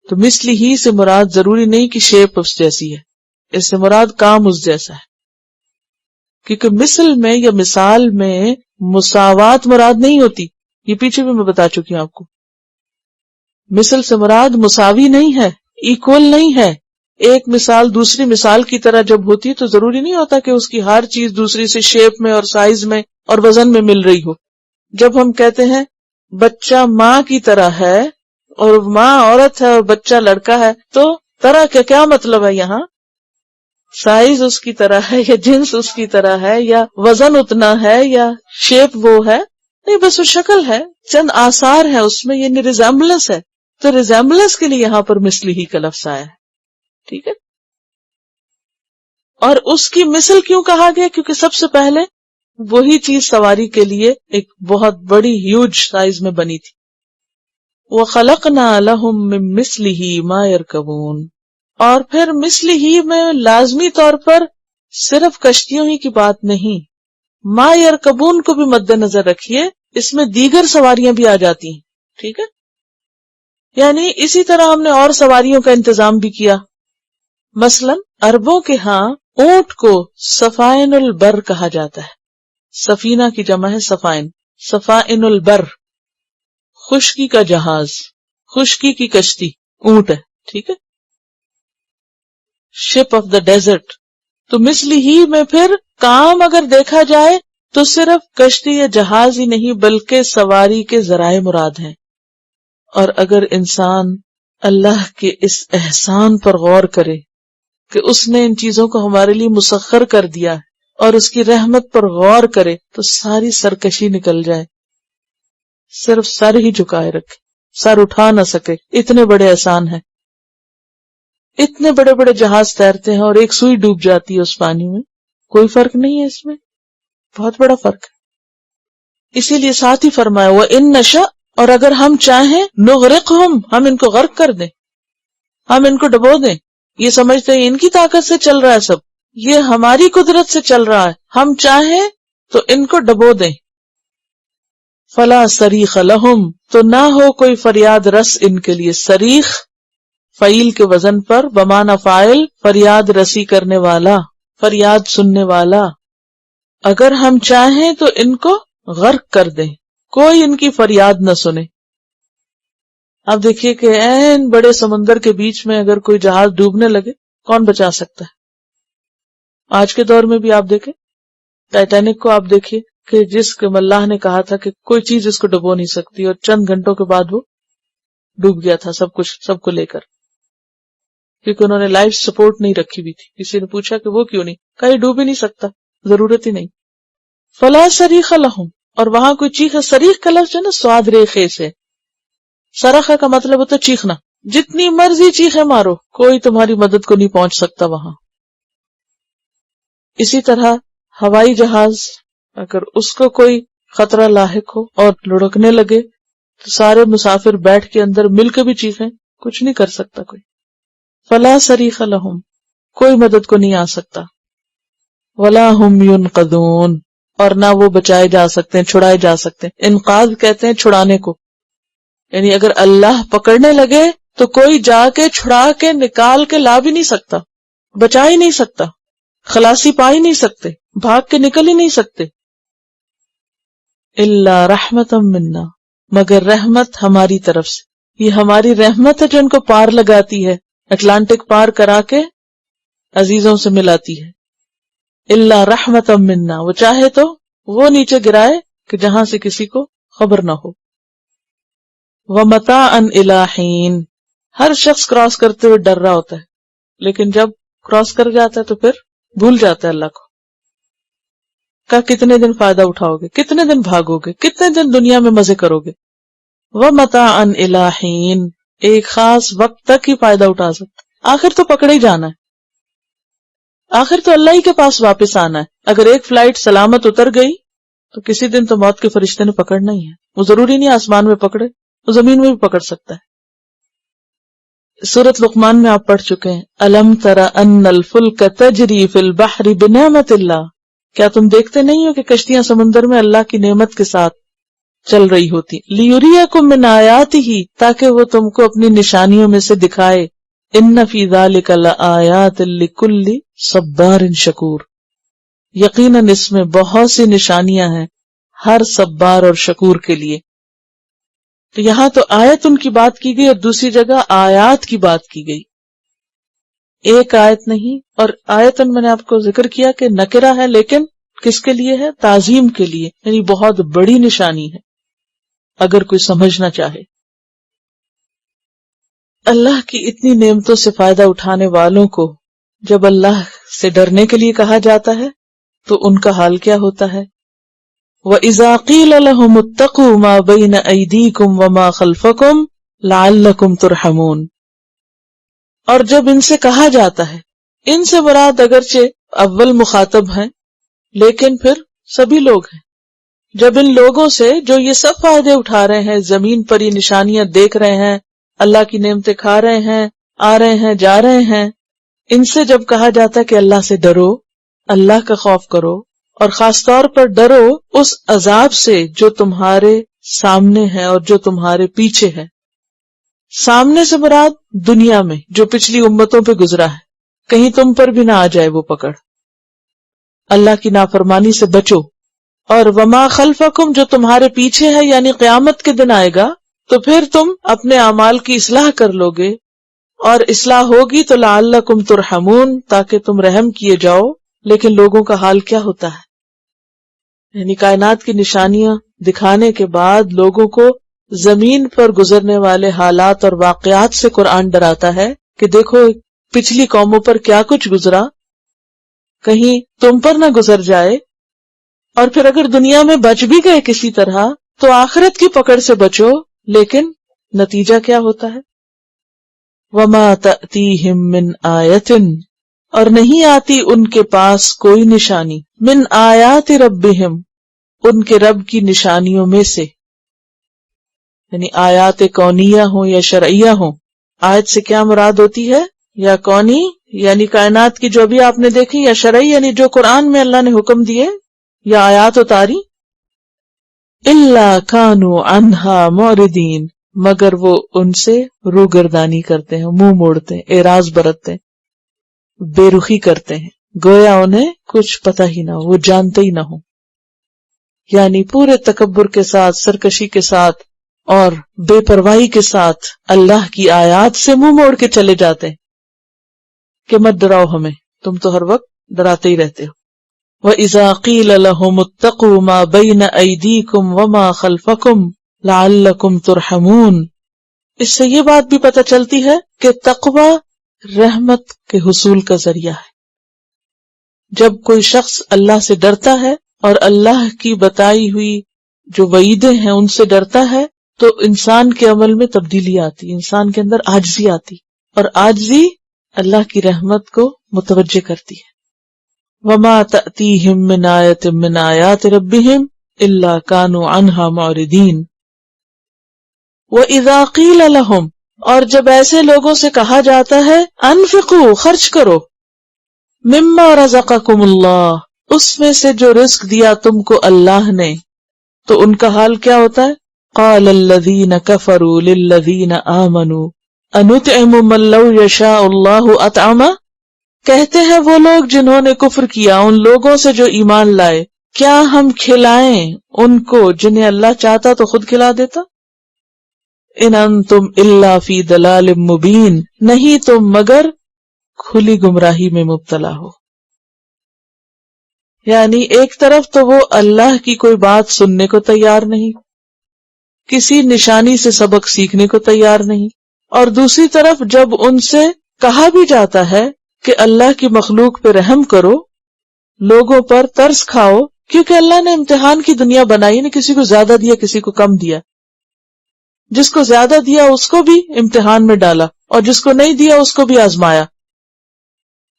تو مثلی ہی سے مراد ضروری نہیں کہ شیپ اس جیسی ہے، اس سے مراد کام اس جیسا ہے. کیونکہ مثل میں یا مثال میں مساوات مراد نہیں ہوتی، یہ پیچھے بھی میں بتا چکی ہوں آپ کو. مثل سے مراد مساوی نہیں ہے، ایکول نہیں ہے، ایک مثال دوسری مثال کی طرح جب ہوتی ہے تو ضروری نہیں ہوتا کہ اس کی ہر چیز دوسری سے شیپ میں اور سائز میں اور وزن میں مل رہی ہو. جب ہم کہتے ہیں بچہ ماں کی طرح ہے اور ماں عورت ہے اور بچہ لڑکا ہے، تو طرح کا کیا مطلب ہے یہاں؟ سائز اس کی طرح ہے یا جنس اس کی طرح ہے یا وزن اتنا ہے یا شیپ وہ ہے؟ نہیں، بس وہ شکل ہے، چند آثار ہے اس میں، یعنی ریزیمبلنس ہے. تو ریزیمبلنس کے لیے یہاں پر مثلی ہی کا لفظ آیا ہے. ٹھیک ہے. اور اس کی مثل کیوں کہا گیا؟ کیونکہ سب سے پہلے وہی چیز سواری کے لیے ایک بہت بڑی ہیوج سائز میں بنی تھی. وَخَلَقْنَا لَهُم مِّن مِّثْلِهِ مَا يَرْكَبُونَ. اور پھر مثل ہی میں لازمی طور پر صرف کشتیوں ہی کی بات نہیں، ما یرکبون کو بھی مد نظر رکھیے، اس میں دیگر سواریاں بھی آ جاتی ہیں. ٹھیک ہے. یعنی اسی طرح ہم نے اور سواریوں کا انتظام بھی کیا. مثلا عربوں کے ہاں اونٹ کو سفائن البر کہا جاتا ہے. سفینہ کی جمع ہے سفائن. سفائن البر خشکی کا جہاز، خشکی کی کشتی اونٹ ہے. ٹھیک ہے. شپ آف دا ڈیزرٹ. تو مثل ہی میں پھر کام اگر دیکھا جائے تو صرف کشتی یا جہاز ہی نہیں بلکہ سواری کے ذرائع مراد ہیں. اور اگر انسان اللہ کے اس احسان پر غور کرے کہ اس نے ان چیزوں کو ہمارے لیے مسخر کر دیا ہے اور اس کی رحمت پر غور کرے تو ساری سرکشی نکل جائے. صرف سر ہی جھکائے رکھے، سر اٹھا نہ سکے، اتنے بڑے احسان ہیں. اتنے بڑے بڑے جہاز تیرتے ہیں اور ایک سوئی ڈوب جاتی ہے اس پانی میں، کوئی فرق نہیں ہے اس میں، بہت بڑا فرق ہے. اسی لیے ساتھ ہی فرمایا وَإِن نَشَأْ، اور اگر ہم چاہیں نغرقہم، ہم ان کو غرق کر دیں، ہم ان کو ڈبو دیں. یہ سمجھتے ہیں ان کی طاقت سے چل رہا ہے سب، یہ ہماری قدرت سے چل رہا ہے، ہم چاہیں تو ان کو ڈبو دیں. فلا صریخ لہم، تو نہ ہو کوئی فریاد رس ان کے لیے. صریخ فعیل کے وزن پر بمعنی فاعل، فریاد رسی کرنے والا، فریاد سننے والا. اگر ہم چاہیں تو ان کو غرق کر دیں، کوئی ان کی فریاد نہ سنے. اب دیکھیے کہ این بڑے سمندر کے بیچ میں اگر کوئی جہاز ڈوبنے لگے، کون بچا سکتا ہے؟ آج کے دور میں بھی آپ دیکھیں، ٹائٹینک کو آپ دیکھیے کہ جس کے اللہ نے کہا تھا کہ کوئی چیز اس کو ڈبو نہیں سکتی، اور چند گھنٹوں کے بعد وہ ڈوب گیا تھا، سب کچھ سب کو لے کر، کیونکہ انہوں نے لائف سپورٹ نہیں رکھی ہوئی تھی. کسی نے پوچھا کہ وہ کیوں نہیں؟ کہیں ڈوب ہی نہیں سکتا، ضرورت ہی نہیں. فلا صریخ لہم، اور وہاں کوئی چیخ ہے. صریخ کا لفظ ہے نا سواد ریخے سے، صرخ کا مطلب ہوتا ہے چیخنا. جتنی مرضی چیخیں مارو کوئی تمہاری مدد کو نہیں پہنچ سکتا وہاں. اسی طرح ہوائی جہاز اگر اس کو کوئی خطرہ لاحق ہو اور لڑکنے لگے تو سارے مسافر بیٹھ کے اندر مل کے بھی چیخیں، کچھ نہیں کر سکتا کوئی. فلا صریخ لہم، کوئی مدد کو نہیں آ سکتا. ولا ہم ینقذون، اور نہ وہ بچائے جا سکتے ہیں، چھڑائے جا سکتے ہیں. انقاذ کہتے ہیں چھڑانے کو، یعنی اگر اللہ پکڑنے لگے تو کوئی جا کے چھڑا کے نکال کے لا بھی نہیں سکتا، بچا ہی نہیں سکتا، خلاصی پا ہی نہیں سکتے، بھاگ کے نکل ہی نہیں سکتے. الا رحمتا منا، مگر رحمت ہماری طرف سے. یہ ہماری رحمت ہے جو ان کو پار لگاتی ہے، اٹلانٹک پار کرا کے عزیزوں سے ملاتی ہے. الا رحمتا منا، وہ چاہے تو وہ نیچے گرائے کہ جہاں سے کسی کو خبر نہ ہو. ومتاعا الی حین، ہر شخص کراس کرتے ہوئے ڈر رہا ہوتا ہے، لیکن جب کراس کر جاتا ہے تو پھر بھول جاتا ہے اللہ کو. کتنے دن فائدہ اٹھاؤ گے، کتنے دن بھاگو گے، کتنے دن دنیا میں مزے کرو گے. ومتاعا الی حین، ایک خاص وقت تک ہی فائدہ اٹھا سکتا، آخر تو پکڑے ہی جانا ہے، آخر تو اللہ ہی کے پاس واپس آنا ہے. اگر ایک فلائٹ سلامت اتر گئی تو کسی دن تو موت کے فرشتے نے پکڑنا ہی ہے. وہ ضروری نہیں آسمان میں پکڑے، وہ زمین میں بھی پکڑ سکتا ہے. سورۃ لقمان میں آپ پڑھ چکے ہیں، الم تر ان الفلک تجری فی البحر بنعمت اللہ، کیا تم دیکھتے نہیں ہو کہ کشتیاں سمندر میں اللہ کی نعمت کے ساتھ چل رہی ہوتی. لیریکم من آیاتہ، تاکہ وہ تم کو اپنی نشانیوں میں سے دکھائے. ان فی ذلک لآیات لکل صبار شکور، یقیناً اس میں بہت سی نشانیاں ہیں ہر صبار اور شکور کے لیے. تو یہاں تو آیت ان کی بات کی گئی اور دوسری جگہ آیات کی بات کی گئی. ایک آیت نہیں، اور آیتن میں نے آپ کو ذکر کیا کہ نکرہ ہے، لیکن کس کے لیے ہے؟ تعظیم کے لیے، یعنی بہت بڑی نشانی ہے اگر کوئی سمجھنا چاہے۔ اللہ کی اتنی نعمتوں سے فائدہ اٹھانے والوں کو جب اللہ سے ڈرنے کے لیے کہا جاتا ہے تو ان کا حال کیا ہوتا ہے؟ وَإِذَا قِيلَ لَهُمُ اتَّقُوا مَا بَيْنَ أَيْدِيكُمْ وَمَا خَلْفَكُمْ لَعَلَّكُمْ تُرْحَمُونَ، اور جب ان سے کہا جاتا ہے، ان سے مراد اگرچہ اول مخاطب ہیں لیکن پھر سبھی لوگ ہیں، جب ان لوگوں سے جو یہ سب فائدے اٹھا رہے ہیں، زمین پر یہ نشانیاں دیکھ رہے ہیں، اللہ کی نعمتیں کھا رہے ہیں، آ رہے ہیں، جا رہے ہیں، ان سے جب کہا جاتا ہے کہ اللہ سے ڈرو، اللہ کا خوف کرو، اور خاص طور پر ڈرو اس عذاب سے جو تمہارے سامنے ہے اور جو تمہارے پیچھے ہے۔ سامنے سے مراد دنیا میں جو پچھلی امتوں پہ گزرا ہے، کہیں تم پر بھی نہ آ جائے وہ پکڑ، اللہ کی نافرمانی سے بچو، اور وما خلفکم جو تمہارے پیچھے ہے یعنی قیامت کے دن آئے گا تو پھر تم اپنے اعمال کی اصلاح کر لو گے، اور اصلاح ہوگی تو لعلکم ترحمون، تاکہ تم رحم کیے جاؤ۔ لیکن لوگوں کا حال کیا ہوتا ہے؟ یعنی کائنات کی نشانیاں دکھانے کے بعد لوگوں کو زمین پر گزرنے والے حالات اور واقعات سے قرآن ڈراتا ہے کہ دیکھو پچھلی قوموں پر کیا کچھ گزرا، کہیں تم پر نہ گزر جائے، اور پھر اگر دنیا میں بچ بھی گئے کسی طرح تو آخرت کی پکڑ سے بچو۔ لیکن نتیجہ کیا ہوتا ہے؟ وما تأتیہم من آیت، اور نہیں آتی ان کے پاس کوئی نشانی، من آیات ربہم، ان کے رب کی نشانیوں میں سے، یعنی آیات کونیہ ہوں یا شرعیہ ہوں۔ آیت سے کیا مراد ہوتی ہے؟ یا کونی یعنی کائنات کی جو ابھی آپ نے دیکھی، یا شرعی یعنی جو قرآن میں اللہ نے حکم دیے، یا آیات اتاری۔ الا کانوا عنہا معرضین، مگر وہ ان سے روگردانی کرتے ہیں، منہ موڑتے ہیں، اعراض برتتے ہیں، بے رخی کرتے ہیں، گویا انہیں کچھ پتہ ہی نہ ہو، وہ جانتے ہی نہ ہو، یعنی پورے تکبر کے ساتھ، سرکشی کے ساتھ اور بے پرواہی کے ساتھ اللہ کی آیات سے منہ موڑ کے چلے جاتے ہیں کہ مت ڈراؤ ہمیں، تم تو ہر وقت ڈراتے ہی رہتے ہو۔ وَإِذَا قِيلَ لَهُمُ اتَّقُوا مَا بَيْنَ أَيْدِيكُمْ وَمَا خَلْفَكُمْ لَعَلَّكُمْ تُرْحَمُونَ، اس سے یہ بات بھی پتہ چلتی ہے کہ تقوی رحمت کے حصول کا ذریعہ ہے۔ جب کوئی شخص اللہ سے ڈرتا ہے اور اللہ کی بتائی ہوئی جو وعیدیں ہیں ان سے ڈرتا ہے تو انسان کے عمل میں تبدیلی آتی، انسان کے اندر عاجزی آتی، اور عاجزی اللہ کی رحمت کو متوجہ کرتی ہے۔ وما تأتیہم من آیت من آیات ربہم الا کانوا عنہا معرضین۔ وَإِذَا قِيلَ لَهُمْ، اور جب ایسے لوگوں سے کہا جاتا ہے انفقوا، خرچ کرو، مما رزقکم اللہ، اس میں سے جو رزق دیا تم کو اللہ نے، تو ان کا حال کیا ہوتا ہے؟ قال الذین کفروا للذین آمنوا انطعم من لو یشاء اللہ اطعمہ، کہتے ہیں وہ لوگ جنہوں نے کفر کیا ان لوگوں سے جو ایمان لائے، کیا ہم کھلائیں ان کو جنہیں اللہ چاہتا تو خود کھلا دیتا؟ ان انتم الا فی ضلال مبین، نہیں تم مگر کھلی گمراہی میں مبتلا ہو۔ یعنی ایک طرف تو وہ اللہ کی کوئی بات سننے کو تیار نہیں، کسی نشانی سے سبق سیکھنے کو تیار نہیں، اور دوسری طرف جب ان سے کہا بھی جاتا ہے کہ اللہ کی مخلوق پہ رحم کرو، لوگوں پر ترس کھاؤ، کیونکہ اللہ نے امتحان کی دنیا بنائی، نے کسی کو زیادہ دیا کسی کو کم دیا، جس کو زیادہ دیا اس کو بھی امتحان میں ڈالا اور جس کو نہیں دیا اس کو بھی آزمایا۔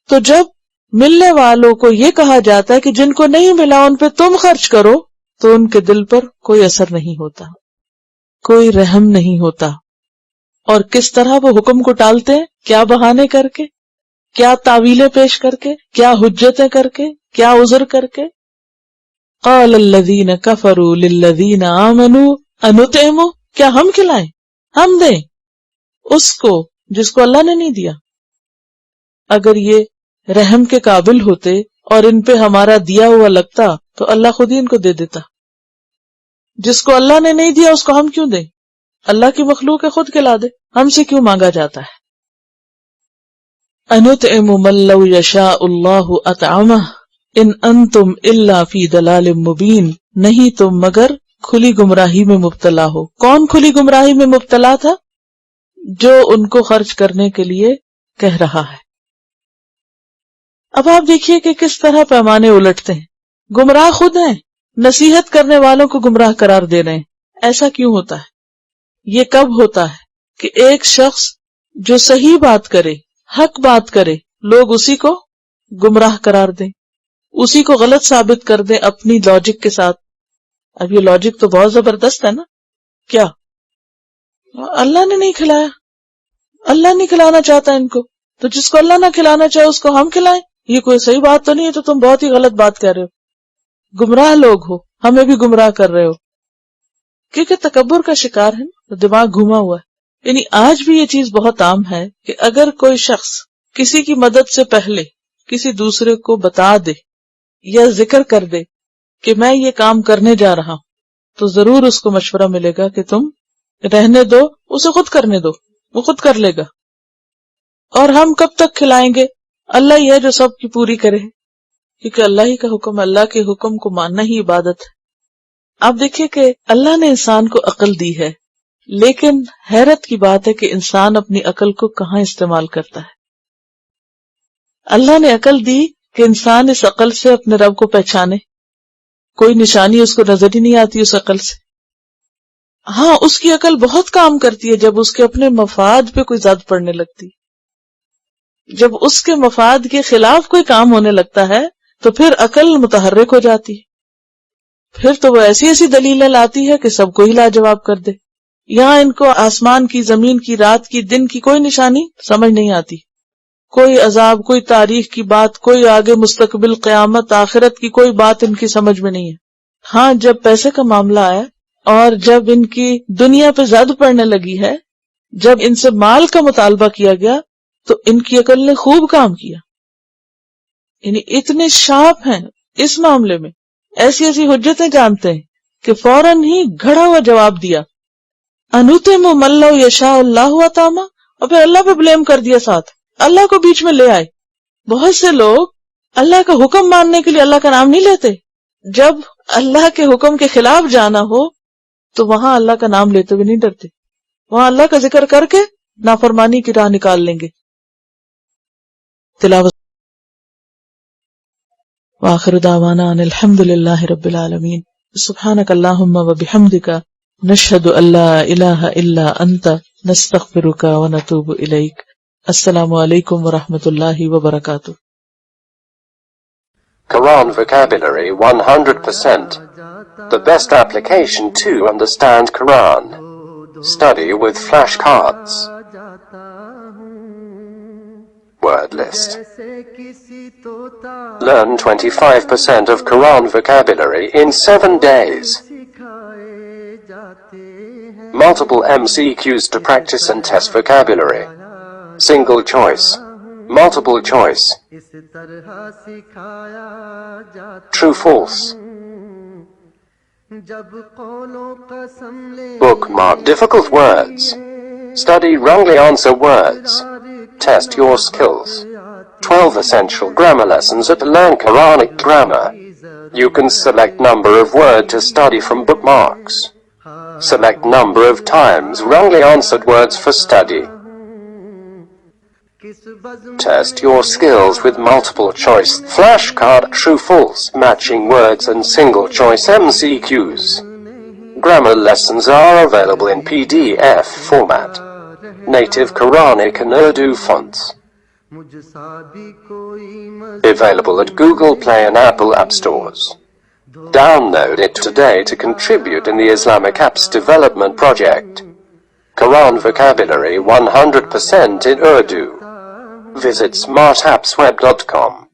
تو جب ملنے والوں کو یہ کہا جاتا ہے کہ جن کو نہیں ملا ان پہ تم خرچ کرو، تو ان کے دل پر کوئی اثر نہیں ہوتا، کوئی رحم نہیں ہوتا، اور کس طرح وہ حکم کو ٹالتے ہیں، کیا بہانے کر کے، کیا تعویلیں پیش کر کے، کیا حجتیں کر کے، کیا عذر کر کے۔ قال الذین کفروا للذین آمنوا انطعم، کیا ہم کھلائیں، ہم دیں اس کو جس کو اللہ نے نہیں دیا؟ اگر یہ رحم کے قابل ہوتے اور ان پہ ہمارا دیا ہوا لگتا تو اللہ خود ہی ان کو دے دیتا۔ جس کو اللہ نے نہیں دیا اس کو ہم کیوں دیں؟ اللہ کی مخلوق ہے، خود کھلا دے، ہم سے کیوں مانگا جاتا ہے؟ انطعم من لو یشاء اللہ اطعمہ ان انتم الا فی ضلال مبین، نہیں تم مگر کھلی گمراہی میں مبتلا ہو۔ کون کھلی گمراہی میں مبتلا تھا؟ جو ان کو خرچ کرنے کے لیے کہہ رہا ہے۔ اب آپ دیکھیے کہ کس طرح پیمانے الٹتے ہیں۔ گمراہ خود ہیں، نصیحت کرنے والوں کو گمراہ قرار دے رہے ہیں۔ ایسا کیوں ہوتا ہے؟ یہ کب ہوتا ہے کہ ایک شخص جو صحیح بات کرے، حق بات کرے، لوگ اسی کو گمراہ قرار دیں، اسی کو غلط ثابت کر دیں اپنی لاجک کے ساتھ۔ اب یہ لاجک تو بہت زبردست ہے نا۔ کیا اللہ نے نہیں کھلایا؟ اللہ نہیں کھلانا چاہتا ان کو، تو جس کو اللہ نہ کھلانا چاہے اس کو ہم کھلائیں؟ یہ کوئی صحیح بات تو نہیں ہے، تو تم بہت ہی غلط بات کہہ رہے ہو، گمراہ لوگ ہو، ہمیں بھی گمراہ کر رہے ہو۔ کیونکہ تکبر کا شکار ہے نا، دماغ گھوما ہوا ہے۔ یعنی آج بھی یہ چیز بہت عام ہے کہ اگر کوئی شخص کسی کی مدد سے پہلے کسی دوسرے کو بتا دے یا ذکر کر دے کہ میں یہ کام کرنے جا رہا ہوں، تو ضرور اس کو مشورہ ملے گا کہ تم رہنے دو، اسے خود کرنے دو، وہ خود کر لے گا۔ اور ہم کب تک کھلائیں گے؟ اللہ ہی ہے جو سب کی پوری کرے، کیونکہ اللہ ہی کا حکم، اللہ کے حکم کو ماننا ہی عبادت ہے۔ آپ دیکھیے کہ اللہ نے انسان کو عقل دی ہے، لیکن حیرت کی بات ہے کہ انسان اپنی عقل کو کہاں استعمال کرتا ہے۔ اللہ نے عقل دی کہ انسان اس عقل سے اپنے رب کو پہچانے، کوئی نشانی اس کو نظر ہی نہیں آتی اس عقل سے۔ ہاں، اس کی عقل بہت کام کرتی ہے جب اس کے اپنے مفاد پہ کوئی زد پڑنے لگتی، جب اس کے مفاد کے خلاف کوئی کام ہونے لگتا ہے تو پھر عقل متحرک ہو جاتی ہے، پھر تو وہ ایسی ایسی دلیلیں لاتی ہے کہ سب کو ہی لاجواب کر دے۔ یہاں ان کو آسمان کی، زمین کی، رات کی، دن کی کوئی نشانی سمجھ نہیں آتی، کوئی عذاب، کوئی تاریخ کی بات، کوئی آگے مستقبل، قیامت، آخرت کی کوئی بات ان کی سمجھ میں نہیں ہے۔ ہاں، جب پیسے کا معاملہ آیا اور جب ان کی دنیا پہ زد پڑنے لگی ہے، جب ان سے مال کا مطالبہ کیا گیا تو ان کی عقل نے خوب کام کیا۔ یعنی اتنے شارپ ہیں اس معاملے میں، ایسی ایسی حجتیں جانتے ہیں کہ فوراً ہی گھڑا ہوا جواب دیا، انوتم من لو یشاء اللہ اطعمہ، اور پھر اللہ پہ بلیم کر دیا، ساتھ اللہ کو بیچ میں لے آئے۔ بہت سے لوگ اللہ کا حکم ماننے کے لیے اللہ کا نام نہیں لیتے، جب اللہ کے حکم کے خلاف جانا ہو تو وہاں اللہ کا نام لیتے ہوئے نہیں ڈرتے، وہاں اللہ کا ذکر کر کے نافرمانی کی راہ نکال لیں گے۔ تلاوت۔ وآخر دعوانا ان الحمد للہ رب العالمین۔ سبحانک اللہم وبحمدک، نشہد ان لا الہ الا انت، نستغفرک ونتوب الیک۔ السلام علیکم ورحمۃ اللہ وبرکاتہ۔ Quran vocabulary 100%. The best application to understand Quran. Study with flashcards. Word list. Learn 25% of Quran vocabulary in 7 days. Multiple MCQs to practice and test vocabulary. Single choice. Multiple choice. True, false. Bookmark difficult words. Study wrongly answer words. Test your skills. 12 essential grammar lessons at Learn Quranic Grammar. You can select number of word to study from bookmarks. Select number of times wrongly answered words for study. Test your skills with multiple choice flashcard, true, false, matching words and single choice MCQs. Grammar lessons are available in PDF format. Native Quranic and Urdu fonts. Available at Google Play and Apple App Stores. Download it today to contribute in the Islamic Apps Development Project. Quran vocabulary 100% in Urdu. Visit smartappsweb.com.